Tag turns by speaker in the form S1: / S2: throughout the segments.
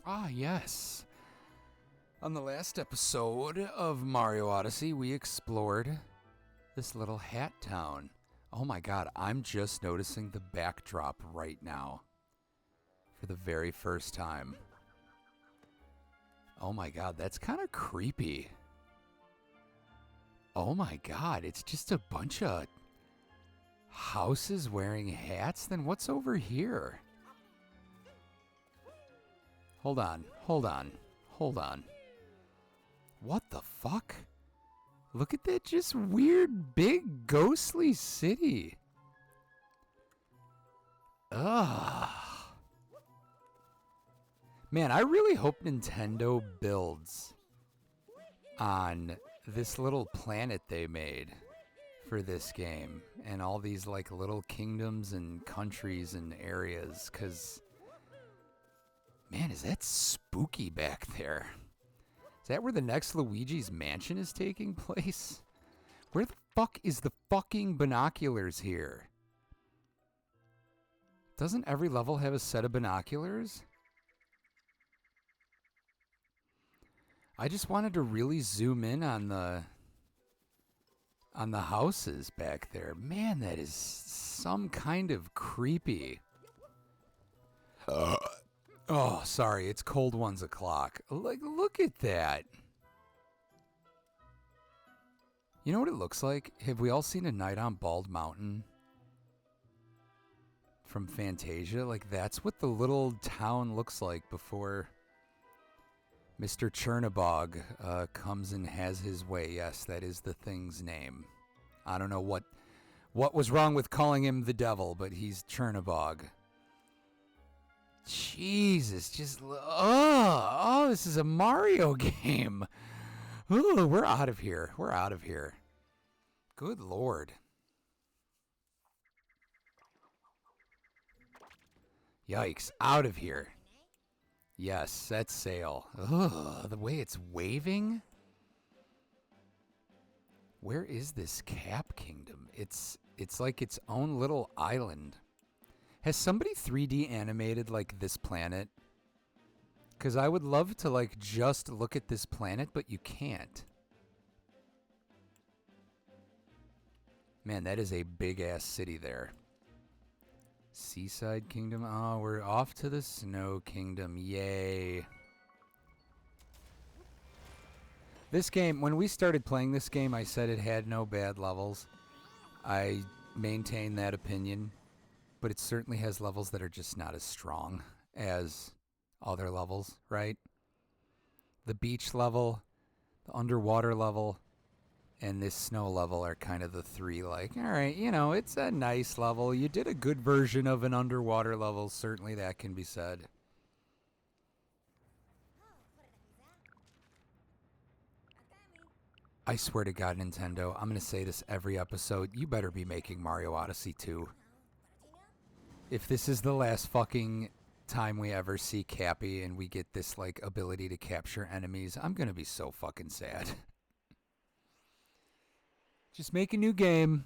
S1: Ah, yes. On the last episode of Mario Odyssey, we explored this little hat town. Oh my god, I'm just noticing the backdrop right now. For the very first time. Oh my god, that's kind of creepy. Oh my god, it's just a bunch of houses wearing hats? Then what's over here? Hold on. What the fuck? Look at that just weird, big, ghostly city. Ugh. Man, I really hope Nintendo builds on this little planet they made for this game. And all these like little kingdoms and countries and areas. Because, man, is that spooky back there? Is that where the next Luigi's Mansion is taking place? Where the fuck is the fucking binoculars here? Doesn't every level have a set of binoculars? I just wanted to really zoom in on the houses back there. Man, that is some kind of creepy. Oh, sorry, it's cold ones o'clock. Like, look at that. You know what it looks like? Have we all seen A Night on Bald Mountain from Fantasia? Like, that's what the little town looks like before Mr. Chernabog comes and has his way. Yes, that is the thing's name. I don't know what was wrong with calling him the devil, but he's Chernabog. Jesus, just this is a Mario game. Oh, we're out of here. Good Lord. Yikes, out of here. Yes, set sail. Ugh, the way it's waving. Where is this Cap Kingdom? It's like its own little island. Has somebody 3D animated, like, this planet? Because I would love to, like, just look at this planet, but you can't. Man, that is a big-ass city there. Seaside Kingdom? Oh, we're off to the Snow Kingdom. Yay. This game, when we started playing this game, I said it had no bad levels. I maintain that opinion. But it certainly has levels that are just not as strong as other levels, right? The beach level, the underwater level, and this snow level are kind of the three, like, all right, you know, it's a nice level. You did a good version of an underwater level. Certainly that can be said. I swear to God, Nintendo, I'm going to say this every episode. You better be making Mario Odyssey 2. If this is the last fucking time we ever see Cappy and we get this, like, ability to capture enemies, I'm gonna be so fucking sad. Just make a new game.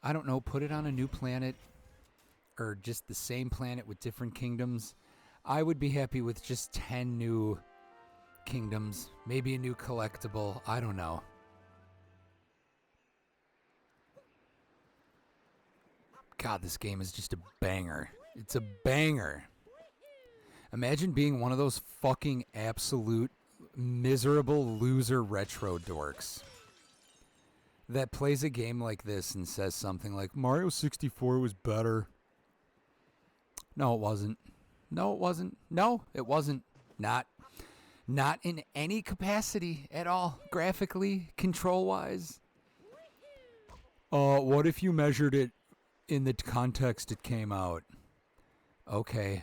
S1: I don't know, put it on a new planet. Or just the same planet with different kingdoms. I would be happy with just 10 new kingdoms. Maybe a new collectible. I don't know. God, this game is just a banger. It's a banger. Imagine being one of those fucking absolute miserable loser retro dorks that plays a game like this and says something like, Mario 64 was better. No, it wasn't. No, it wasn't. Not in any capacity at all. Graphically, control-wise. What if you measured it in the context it came out? Okay.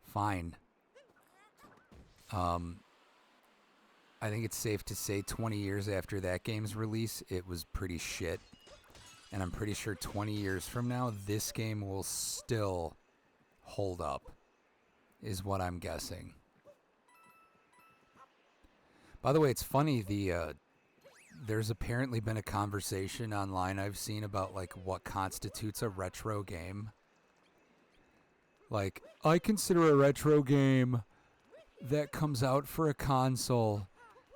S1: Fine. I think it's safe to say 20 years after that game's release, it was pretty shit. And I'm pretty sure 20 years from now, this game will still hold up, is what I'm guessing. By the way, it's funny, there's apparently been a conversation online I've seen about, like, what constitutes a retro game. Like, I consider a retro game that comes out for a console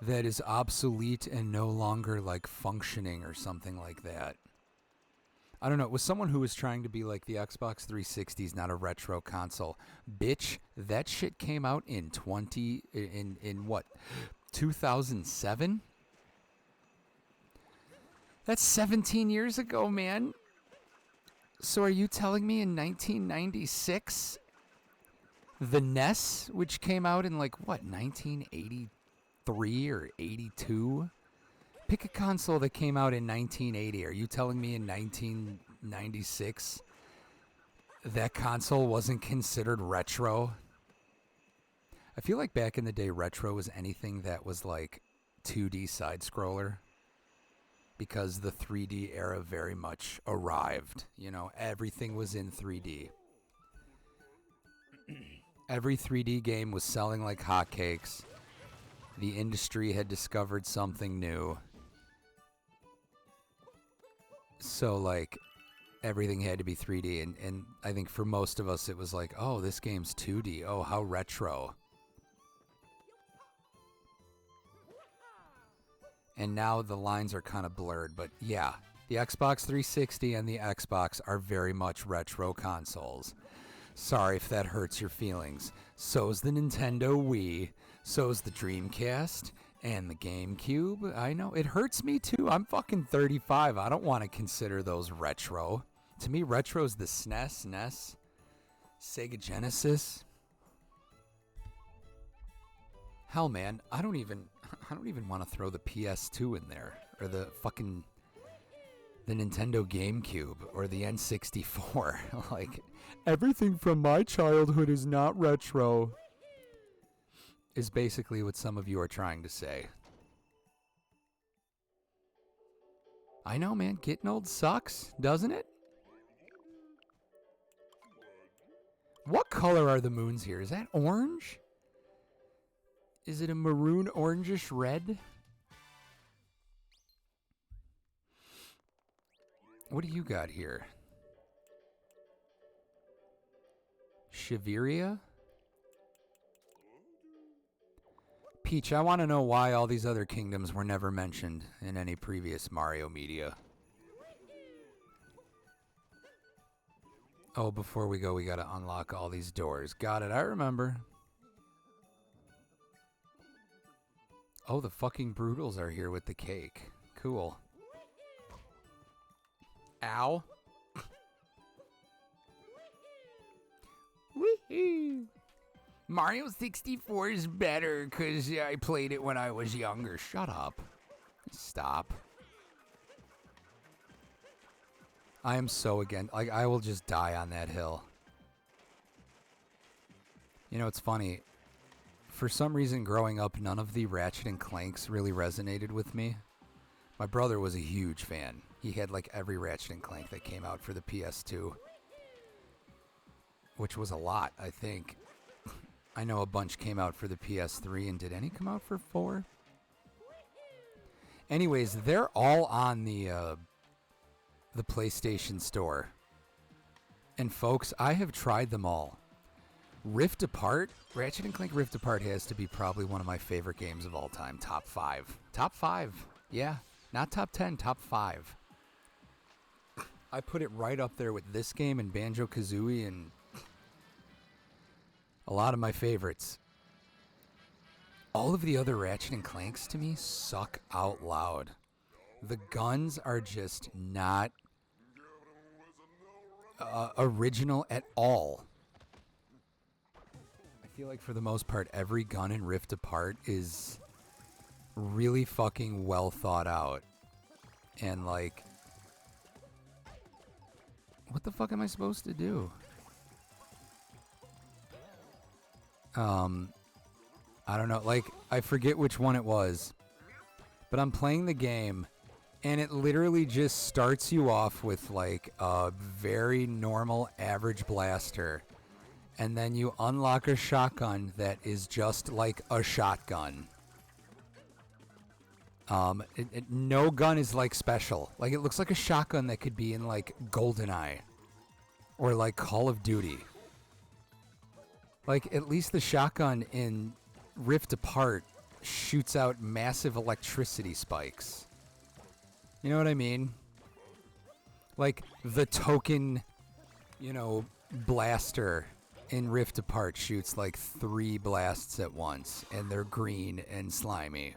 S1: that is obsolete and no longer like functioning or something like that. I don't know. It was someone who was trying to be like the Xbox 360 is not a retro console. Bitch, that shit came out in what? 2007? That's 17 years ago, man. So are you telling me in 1996 the NES, which came out in like what, 1983 or 82? Pick a console that came out in 1980. Are you telling me in 1996 that console wasn't considered retro? I feel like back in the day, retro was anything that was like 2D side scroller, because the 3D era very much arrived. You know, everything was in 3D. Every 3D game was selling like hotcakes. The industry had discovered something new. So, like, everything had to be 3D. And I think for most of us, it was like, oh, this game's 2D. Oh, how retro. And now the lines are kind of blurred. But yeah, the Xbox 360 and the Xbox are very much retro consoles. Sorry if that hurts your feelings. So's the Nintendo Wii. So's the Dreamcast. And the GameCube. I know, it hurts me too. I'm fucking 35. I don't want to consider those retro. To me, retro's the SNES, NES, Sega Genesis. Hell, man, I don't even want to throw the PS2 in there, or the Nintendo GameCube, or the N64. Like, everything from my childhood is not retro, is basically what some of you are trying to say. I know, man, getting old sucks, doesn't it? What color are the moons here? Is that orange? Is it a maroon orangish red? What do you got here? Shiveria? Peach, I want to know why all these other kingdoms were never mentioned in any previous Mario media. Oh, before we go, we gotta unlock all these doors. Got it, I remember. Oh, the fucking Brutals are here with the cake. Cool. Ow. Woohoo! Mario 64 is better because I played it when I was younger. Shut up. Stop. I am so against... Like, I will just die on that hill. You know, it's funny. For some reason, growing up, none of the Ratchet and Clanks really resonated with me. My brother was a huge fan. He had, like, every Ratchet and Clank that came out for the PS2. Which was a lot, I think. I know a bunch came out for the PS3, and did any come out for 4? Anyways, they're all on the PlayStation Store. And folks, I have tried them all. Rift Apart, Ratchet & Clank Rift Apart has to be probably one of my favorite games of all time. Top 5. Top 5. Yeah, not top 10, top 5. I put it right up there with this game and Banjo-Kazooie and a lot of my favorites. All of the other Ratchet and Clanks to me suck out loud. The guns are just not original at all. I feel like for the most part, every gun in Rift Apart is really fucking well thought out. And like, what the fuck am I supposed to do? I don't know, like, I forget which one it was, but I'm playing the game, and it literally just starts you off with, like, a very normal average blaster, and then you unlock a shotgun that is just like a shotgun. No gun is, like, special. Like, it looks like a shotgun that could be in, like, GoldenEye, or, like, Call of Duty. Like, at least the shotgun in Rift Apart shoots out massive electricity spikes. You know what I mean? Like the token, blaster in Rift Apart shoots like 3 blasts at once, and they're green and slimy.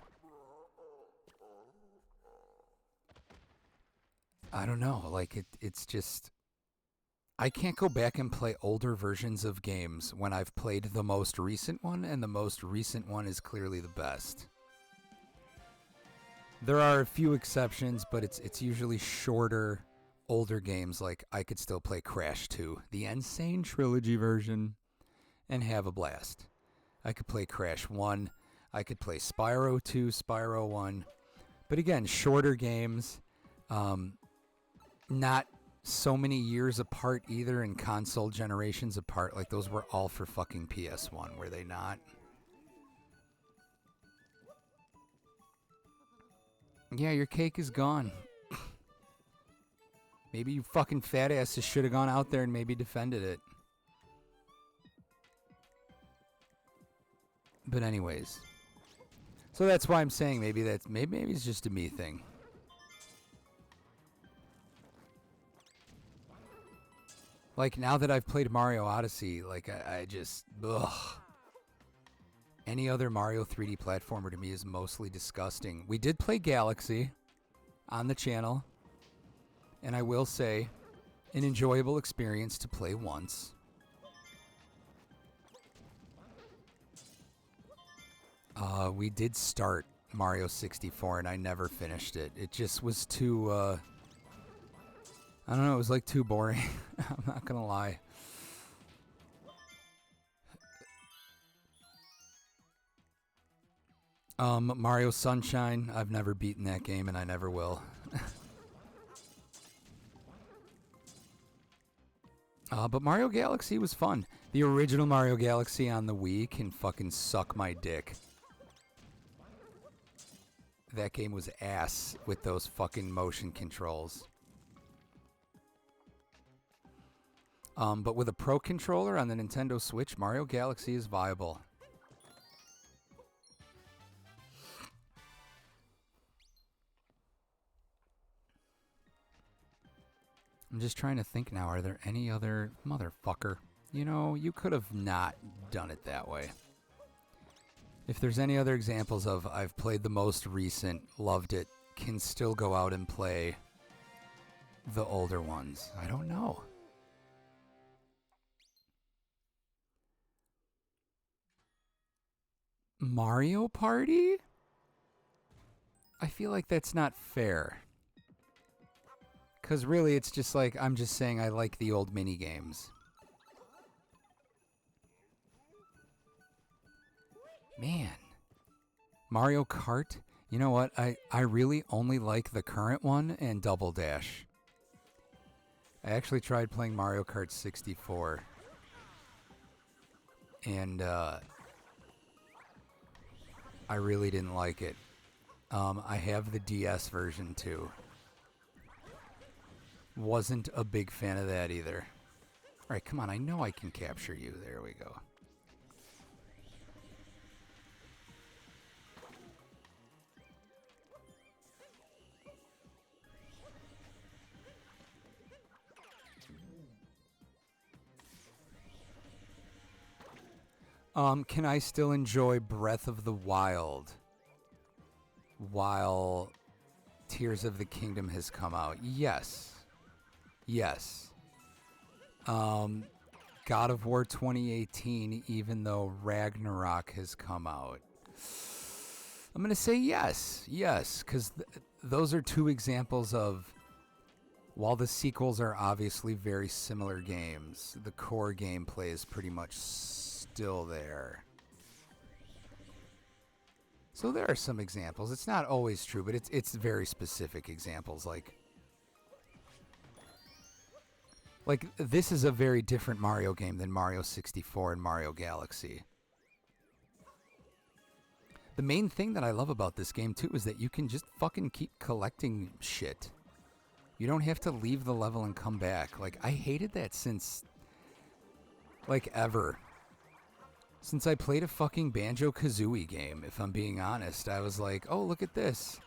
S1: I don't know, like it's just... I can't go back and play older versions of games when I've played the most recent one, and the most recent one is clearly the best. There are a few exceptions, but it's usually shorter, older games. Like, I could still play Crash 2, the Insane Trilogy version, and have a blast. I could play Crash 1, I could play Spyro 2, Spyro 1, but again, shorter games, not so many years apart either, and console generations apart. Like, those were all for fucking PS1, were they not? Yeah, your cake is gone. Maybe you fucking fat asses should have gone out there and maybe defended it. But anyways. So that's why I'm saying maybe it's just a me thing. Like, now that I've played Mario Odyssey, like, I just... Ugh. Any other Mario 3D platformer to me is mostly disgusting. We did play Galaxy on the channel, and I will say, an enjoyable experience to play once. We did start Mario 64, and I never finished it. It just was too... I don't know, it was like too boring. I'm not gonna lie. Mario Sunshine, I've never beaten that game and I never will. But Mario Galaxy was fun. The original Mario Galaxy on the Wii can fucking suck my dick. That game was ass with those fucking motion controls. But with a Pro Controller on the Nintendo Switch, Mario Galaxy is viable. I'm just trying to think now, are there any other... Motherfucker. You know, you could have not done it that way. If there's any other examples of I've played the most recent, loved it, can still go out and play the older ones. I don't know. Mario Party? I feel like that's not fair. Because really, it's just like, I'm just saying I like the old mini games. Man. Mario Kart? You know what? I really only like the current one and Double Dash. I actually tried playing Mario Kart 64. And, I really didn't like it. I have the DS version too. Wasn't a big fan of that either. Alright, come on, I know I can capture you. There we go. Can I still enjoy Breath of the Wild while Tears of the Kingdom has come out? Yes. Yes. God of War 2018, even though Ragnarok has come out. I'm going to say yes. Yes, because those are two examples of, while the sequels are obviously very similar games, the core gameplay is pretty much still there. So there are some examples. It's not always true, but it's very specific examples. Like this is a very different Mario game than Mario 64 and Mario Galaxy. The main thing that I love about this game too is that you can just fucking keep collecting shit. You don't have to leave the level and come back. Like, I hated that since, like, ever. Since I played a fucking Banjo-Kazooie game, if I'm being honest, I was like, oh, look at this.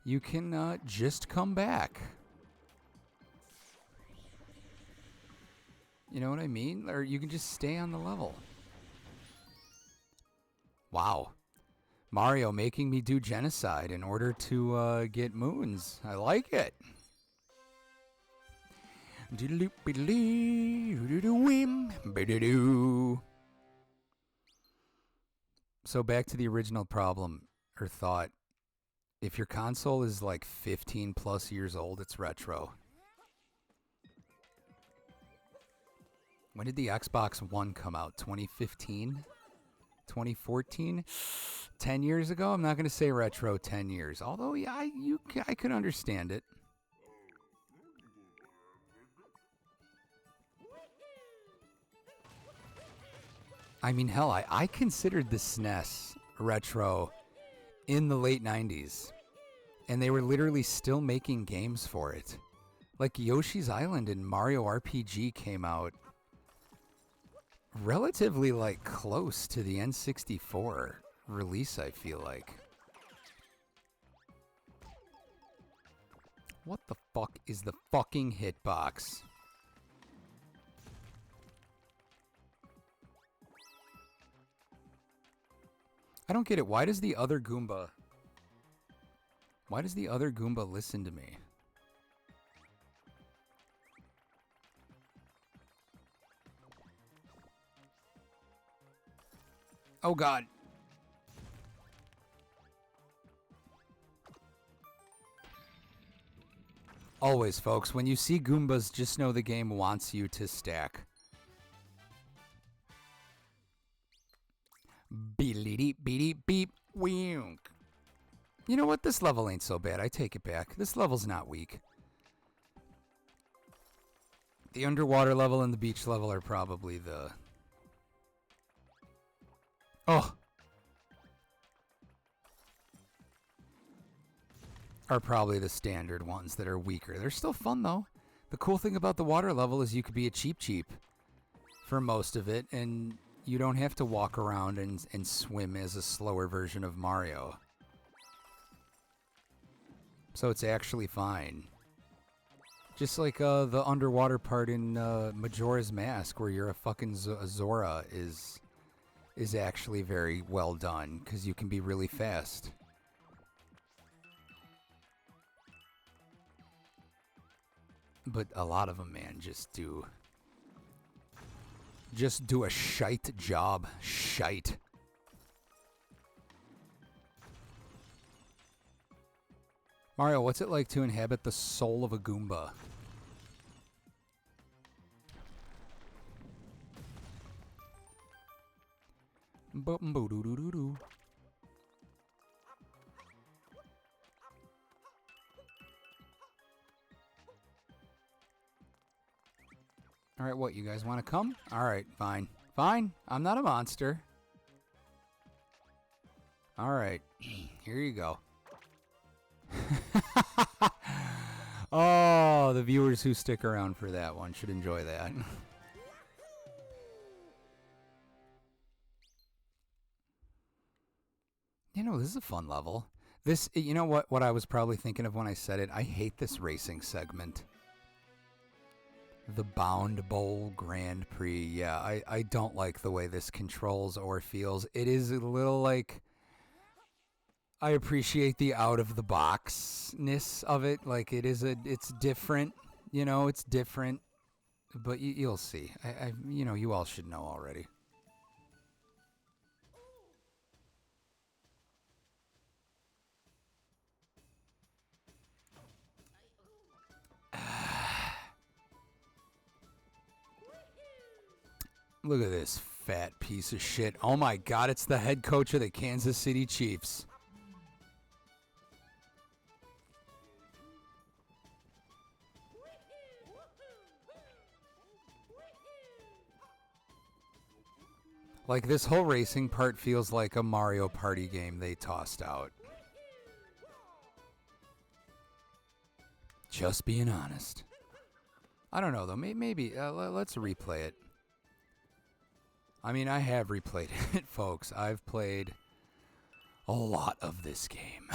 S1: You can just come back. You know what I mean? Or you can just stay on the level. Wow. Mario making me do genocide in order to get moons. I like it. So back to the original problem or thought. If your console is like 15 plus years old, it's retro. When did the Xbox One come out? 2015? 2014? 10 years ago? I'm not going to say retro 10 years. Although, yeah, I could understand it. I mean, hell, I considered the SNES retro in the late 90s. And they were literally still making games for it. Like Yoshi's Island and Mario RPG came out relatively like close to the N64 release, I feel like. What the fuck is the fucking hitbox? I don't get it. Why does the other Goomba listen to me? Oh God. Always, folks, when you see Goombas, just know the game wants you to stack. Beep, beep, beep, wink. You know what? This level ain't so bad. I take it back. This level's not weak. The underwater level and the beach level are probably the... Oh! Are probably the standard ones that are weaker. They're still fun, though. The cool thing about the water level is you could be a cheap for most of it, and you don't have to walk around and swim as a slower version of Mario. So it's actually fine. Just like the underwater part in Majora's Mask, where you're a fucking Zora, is actually very well done, because you can be really fast. But a lot of them, man, just do a shite job. Shite. Mario, what's it like to inhabit the soul of a Goomba? Alright, what, you guys want to come? Alright, fine. Fine, I'm not a monster. Alright, here you go. Oh, the viewers who stick around for that one should enjoy that. You know, this is a fun level. This, you know what I was probably thinking of when I said it? I hate this racing segment. The Bound Bowl Grand Prix. Yeah, I don't like the way this controls or feels. It is a little like... I appreciate the out-of-the-boxness of it. Like, it's different. You know, it's different. But you'll see. You know, you all should know already. Look at this fat piece of shit. Oh my God, it's the head coach of the Kansas City Chiefs. Like, this whole racing part feels like a Mario Party game they tossed out. Just being honest. I don't know, though. Maybe let's replay it. I mean, I have replayed it, folks. I've played a lot of this game.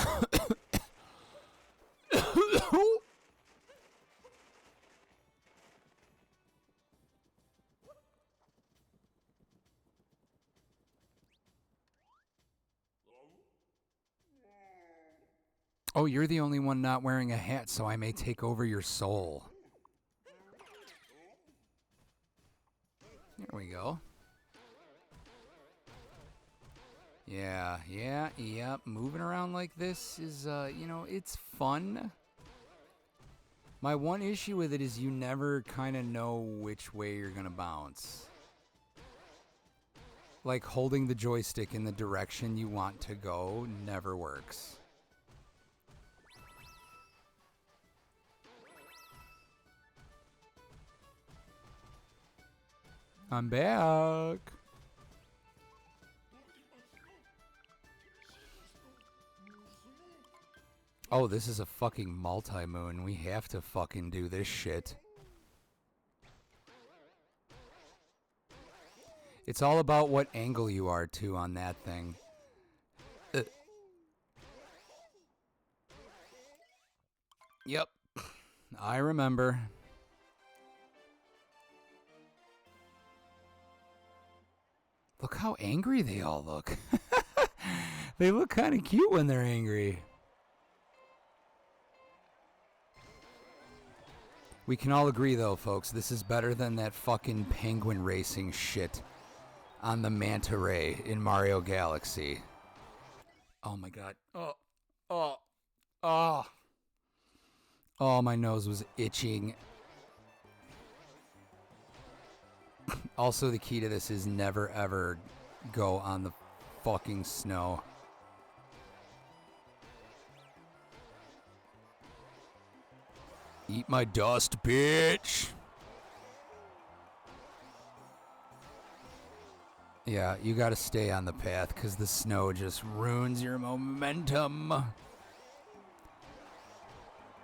S1: Oh, you're the only one not wearing a hat, so I may take over your soul. There we go. Yeah. Moving around like this is, you know, it's fun. My one issue with it is you never kind of know which way you're going to bounce. Like, holding the joystick in the direction you want to go never works. I'm back. Oh, this is a fucking multi-moon. We have to fucking do this shit. It's all about what angle you are, too, on that thing. Yep. I remember. Look how angry they all look. They look kind of cute when they're angry. We can all agree, though, folks, this is better than that fucking penguin racing shit on the manta ray in Mario Galaxy. Oh, my God. Oh, my nose was itching. Also, the key to this is never, ever go on the fucking snow. Eat my dust, bitch! Yeah, you gotta stay on the path, because the snow just ruins your momentum.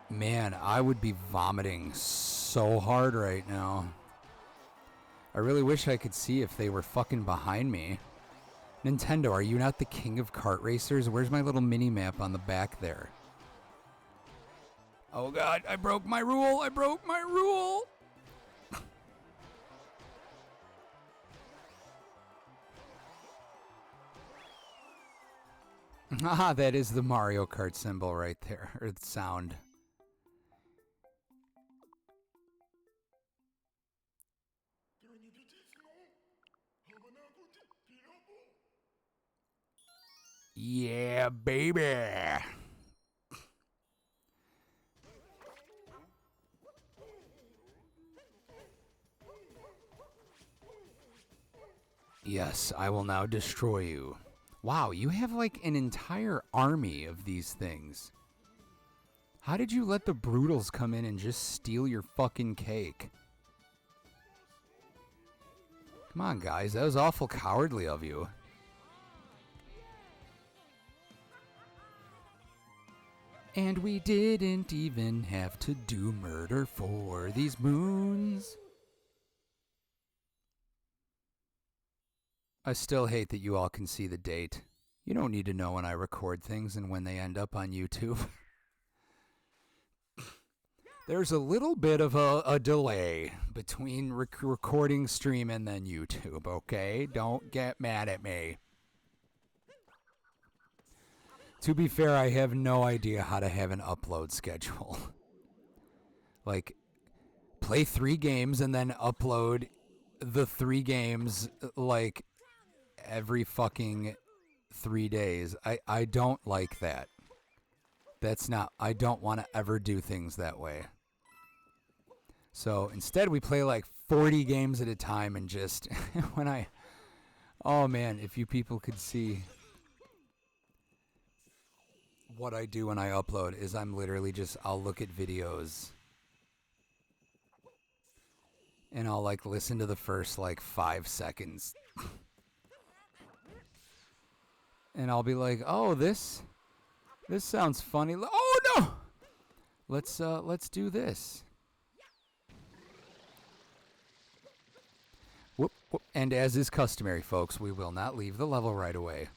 S1: Man, I would be vomiting so hard right now. I really wish I could see if they were fucking behind me. Nintendo, are you not the king of kart racers? Where's my little mini-map on the back there? Oh God, I broke my rule! I broke my rule! Haha, that is the Mario Kart symbol right there, or the sound. Yeah, baby! Yes, I will now destroy you. Wow, you have like an entire army of these things. How did you let the Brutals come in and just steal your fucking cake? Come on, guys, that was awful cowardly of you. And we didn't even have to do murder for these moons. I still hate that you all can see the date. You don't need to know when I record things and when they end up on YouTube. There's a little bit of a delay between recording stream and then YouTube, okay? Don't get mad at me. To be fair, I have no idea how to have an upload schedule. Like, play 3 games and then upload the 3 games, like, every fucking 3 days. I don't like that. That's not, I don't want to ever do things that way. So instead we play like 40 games at a time and just, oh man, if you people could see what I do when I upload is I'm literally just, I'll look at videos and I'll like listen to the first like 5 seconds. And I'll be like, "Oh, this sounds funny. Oh no! Let's do this." Whoop, whoop. And as is customary, folks, we will not leave the level right away.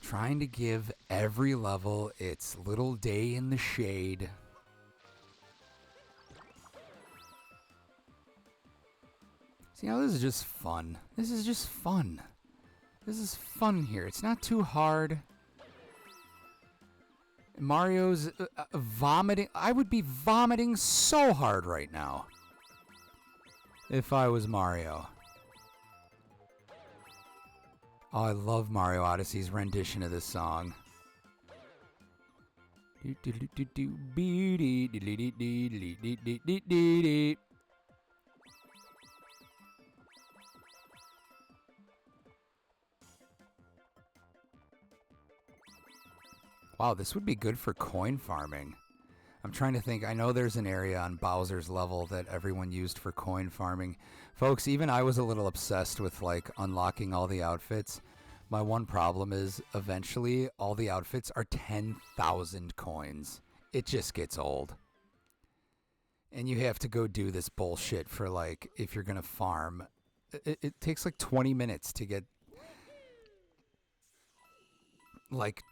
S1: Trying to give every level its little day in the shade. See, now this is just fun. This is just fun. This is fun here. It's not too hard. Mario's vomiting. I would be vomiting so hard right now if I was Mario. Oh, I love Mario Odyssey's rendition of this song. Wow, this would be good for coin farming. I'm trying to think. I know there's an area on Bowser's level that everyone used for coin farming. Folks, even I was a little obsessed with, like, unlocking all the outfits. My one problem is, eventually, all the outfits are 10,000 coins. It just gets old. And you have to go do this bullshit for, like, if you're going to farm. It takes, like, 20 minutes to get, like...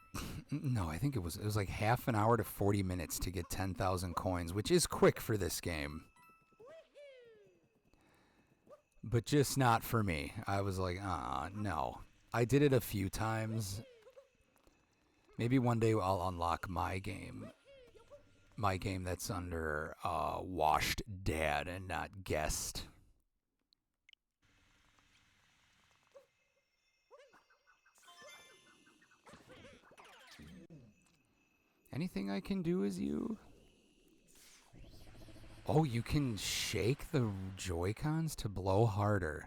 S1: No, I think it was like half an hour to 40 minutes to get 10,000 coins, which is quick for this game. But just not for me. I was like, no. I did it a few times. Maybe one day I'll unlock my game. My game that's under Washed Dad and not Guest. Anything I can do as you? Oh, you can shake the Joy-Cons to blow harder.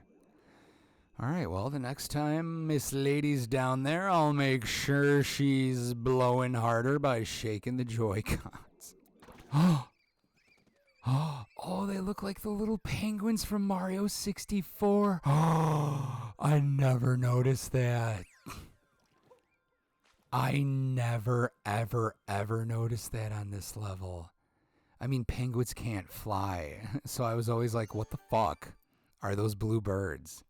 S1: All right, well, the next time Miss Lady's down there, I'll make sure she's blowing harder by shaking the Joy-Cons. Oh, they look like the little penguins from Mario 64. Oh, I never noticed that. I never, ever, ever noticed that on this level. I mean, penguins can't fly. So I was always like, what the fuck are those blue birds?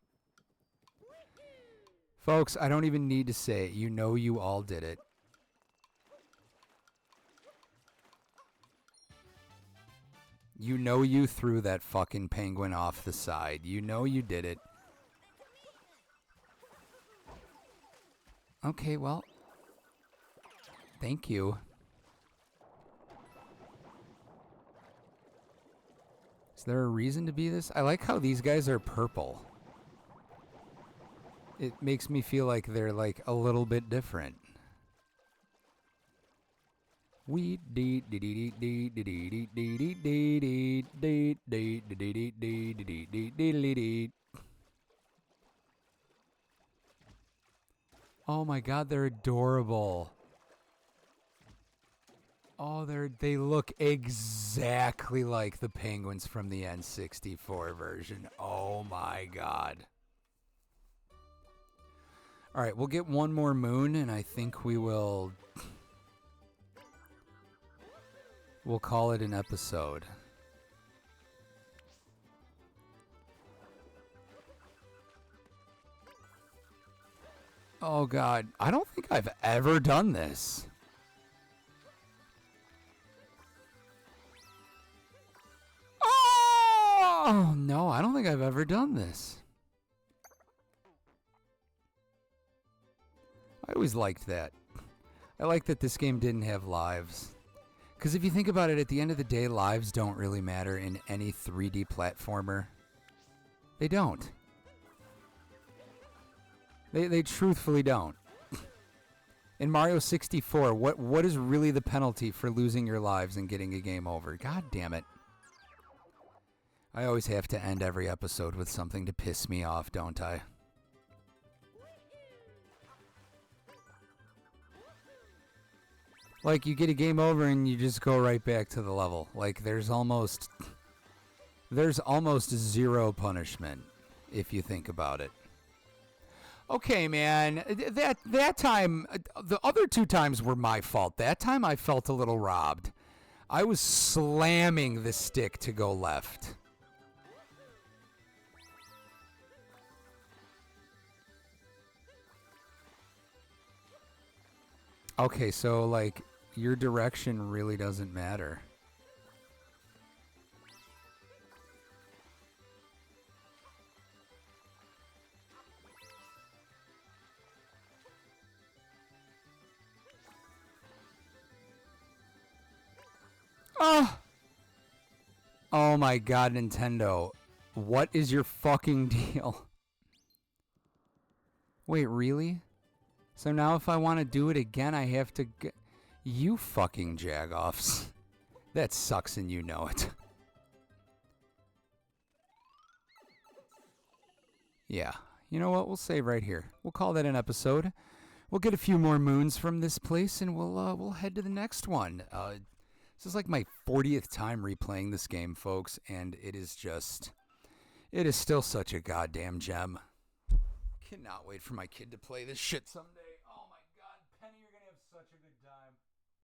S1: Folks, I don't even need to say it. You know you all did it. You know you threw that fucking penguin off the side. You know you did it. Okay, well... Thank you. Is there a reason to be this? I like how these guys are purple. It makes me feel like they're like a little bit different. Oh my god, they're adorable. Oh, they look exactly like the penguins from the N64 version. Oh my god. All right, we'll get one more moon, and I think we'll call it an episode. Oh god, I don't think I've ever done this. Oh, no, I don't think I've ever done this. I always liked that. I like that this game didn't have lives. Because if you think about it, at the end of the day, lives don't really matter in any 3D platformer. They don't. They truthfully don't. In Mario 64, what is really the penalty for losing your lives and getting a game over? God damn it. I always have to end every episode with something to piss me off, don't I? Like, you get a game over and you just go right back to the level. Like, there's almost zero punishment, if you think about it. Okay, man, that time, the other two times were my fault. That time I felt a little robbed. I was slamming the stick to go left. Okay, so, like, your direction really doesn't matter. Oh! Oh my god, Nintendo. What is your fucking deal? Wait, really? So now if I want to do it again, I have to get... You fucking jagoffs. That sucks and you know it. Yeah. You know what? We'll save right here. We'll call that an episode. We'll get a few more moons from this place, and we'll head to the next one. This is like my 40th time replaying this game, folks, and it is still such a goddamn gem. Cannot wait for my kid to play this shit someday. Oh my god, Penny, you're gonna have such a good time.